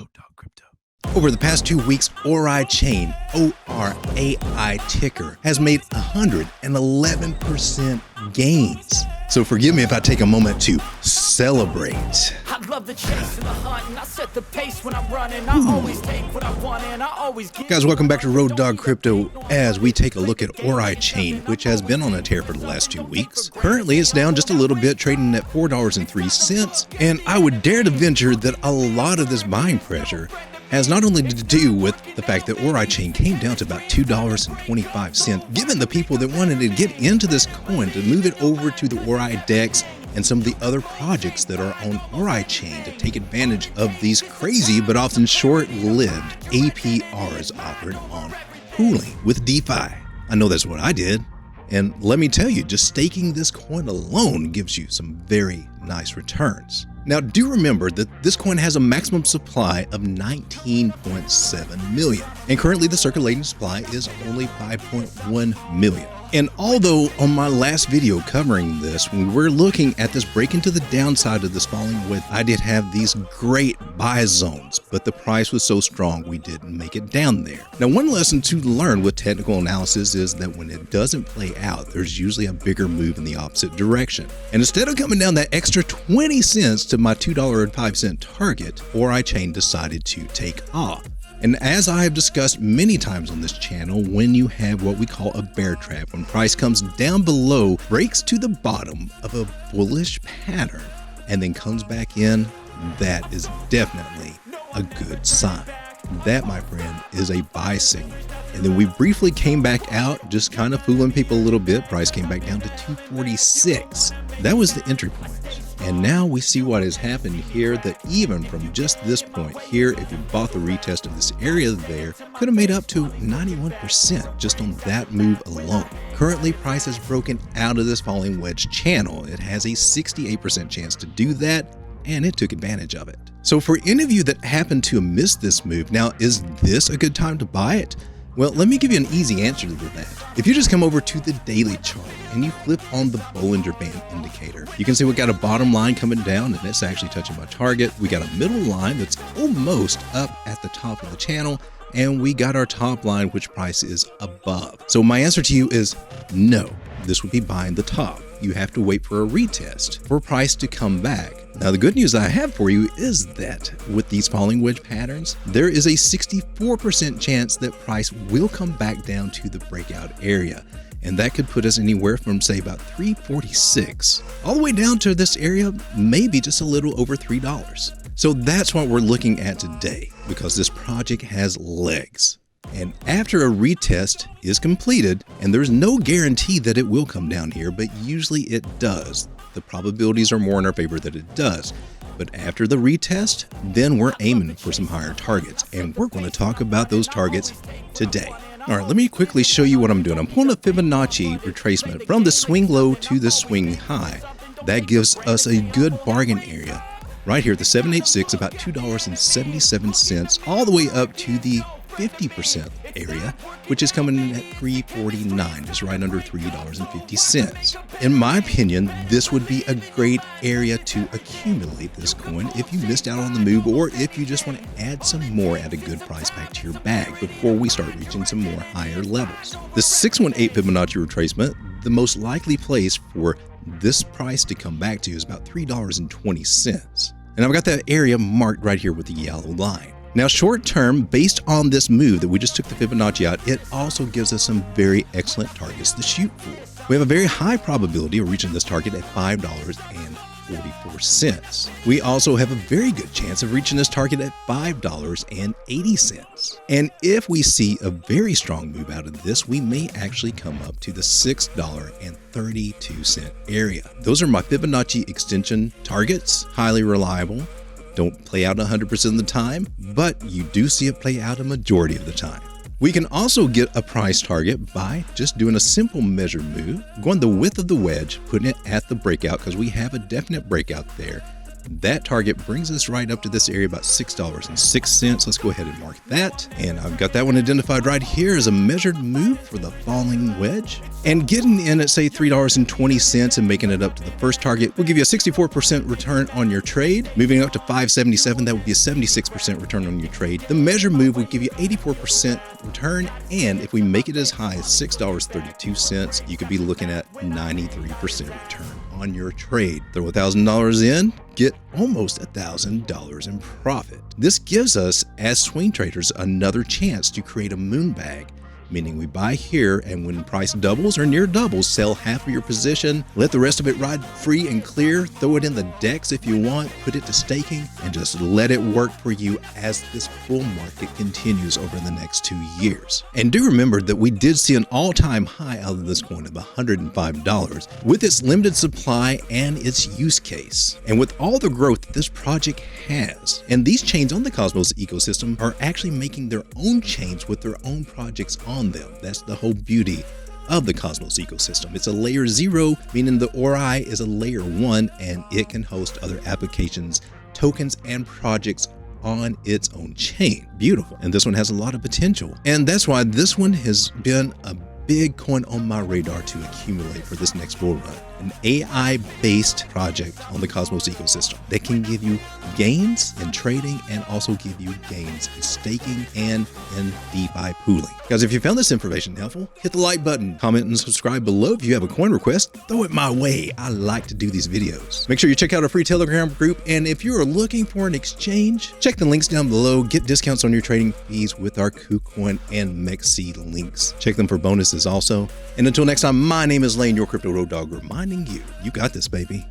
Road Dog Crypto. Over the past 2 weeks, OraiChain, ORAI ticker, has made 111% gains. So forgive me if I take a moment to celebrate. I love the chase and the hunt, and I set the pace when I'm running. I always take what I want and I always give. Guys, welcome back to Road Dog Crypto as we take a look at OraiChain, which has been on a tear for the last 2 weeks. Currently, it's down just a little bit, trading at $4.03. And I would dare to venture that a lot of this buying pressure has not only to do with the fact that OraiChain came down to about $2.25, given the people that wanted to get into this coin to move it over to the ORAI DEX and some of the other projects that are on OraiChain to take advantage of these crazy but often short-lived APRs offered on pooling with DeFi. I know that's what I did. And let me tell you, just staking this coin alone gives you some very nice returns. Now, do remember that this coin has a maximum supply of 19.7 million, and currently the circulating supply is only 5.1 million. And although on my last video covering this, when we were looking at this break into the downside of this falling wedge, I did have these great buy zones, but the price was so strong we didn't make it down there. Now, one lesson to learn with technical analysis is that when it doesn't play out, there's usually a bigger move in the opposite direction. And instead of coming down that extra 20 cents to my $2.05 target, OraiChain decided to take off. And as I have discussed many times on this channel, when you have what we call a bear trap, when price comes down below, breaks to the bottom of a bullish pattern, and then comes back in, that is definitely a good sign. That, my friend, is a buy signal. And then we briefly came back out, just kind of fooling people a little bit. Price came back down to 246. That was the entry point. And now we see what has happened here, that even from just this point here, if you bought the retest of this area there, could have made up to 91% just on that move alone. Currently, price has broken out of this falling wedge channel. It has a 68% chance to do that, and it took advantage of it. So for any of you that happen to have missed this move, now is this a good time to buy it? Well, let me give you an easy answer to that. If you just come over to the daily chart and you flip on the Bollinger Band indicator, you can see we got a bottom line coming down and it's actually touching my target. We got a middle line that's almost up at the top of the channel, and we got our top line, which price is above. So my answer to you is no, this would be buying the top. You have to wait for a retest for price to come back. Now, the good news I have for you is that with these falling wedge patterns, there is a 64% chance that price will come back down to the breakout area. And that could put us anywhere from, say, about 346 all the way down to this area, maybe just a little over $3. So that's what we're looking at today, because this project has legs. And after a retest is completed, and there's no guarantee that it will come down here, but usually it does. The probabilities are more in our favor that it does. But after the retest, then we're aiming for some higher targets. And we're going to talk about those targets today. All right, let me quickly show you what I'm doing. I'm pulling a Fibonacci retracement from the swing low to the swing high. That gives us a good bargain area right here at the 786, about $2.77, all the way up to the 50% area, which is coming in at $3.49, just right under $3.50. In my opinion, this would be a great area to accumulate this coin if you missed out on the move, or if you just want to add some more at a good price back to your bag before we start reaching some more higher levels. The 618 Fibonacci retracement, the most likely place for this price to come back to is about $3.20. And I've got that area marked right here with the yellow line. Now, short term, based on this move that we just took the Fibonacci out, it also gives us some very excellent targets to shoot for. We have a very high probability of reaching this target at $5.44. We also have a very good chance of reaching this target at $5.80. And if we see a very strong move out of this, we may actually come up to the $6.32 area. Those are my Fibonacci extension targets, highly reliable. Don't play out 100% of the time, but you do see it play out a majority of the time. We can also get a price target by just doing a simple measure move, going the width of the wedge, putting it at the breakout, because we have a definite breakout there, That target brings us right up to this area, about $6.06. Let's go ahead and mark that. And I've got that one identified right here as a measured move for the falling wedge. And getting in at say $3.20 and making it up to the first target will give you a 64% return on your trade. Moving up to $5.77, that would be a 76% return on your trade. The measured move would give you 84% return. And if we make it as high as $6.32, you could be looking at 93% return on your trade. Throw $1,000 in, get almost $1,000 in profit. This gives us, as swing traders, another chance to create a moon bag, meaning we buy here and when price doubles or near doubles, sell half of your position, let the rest of it ride free and clear, throw it in the DEX if you want, put it to staking, and just let it work for you as this bull market continues over the next 2 years. And do remember that we did see an all-time high out of this coin of $105 with its limited supply and its use case. And with all the growth that this project has, and these chains on the Cosmos ecosystem are actually making their own chains with their own projects on them. That's the whole beauty of the Cosmos ecosystem. It's a layer 0, meaning the ORAI is a layer 1 and it can host other applications, tokens, and projects on its own chain. Beautiful. And this one has a lot of potential. And that's why this one has been a big coin on my radar to accumulate for this next bull run. An AI-based project on the Cosmos ecosystem that can give you gains in trading and also give you gains in staking and in DeFi pooling. Guys, if you found this information helpful, hit the like button, comment, and subscribe below. If you have a coin request, throw it my way. I like to do these videos. Make sure you check out our free Telegram group, and if you're looking for an exchange, check the links down below. Get discounts on your trading fees with our KuCoin and MexC links. Check them for bonuses also. And until next time, my name is Lane, your crypto road dog, reminding you, you got this, baby.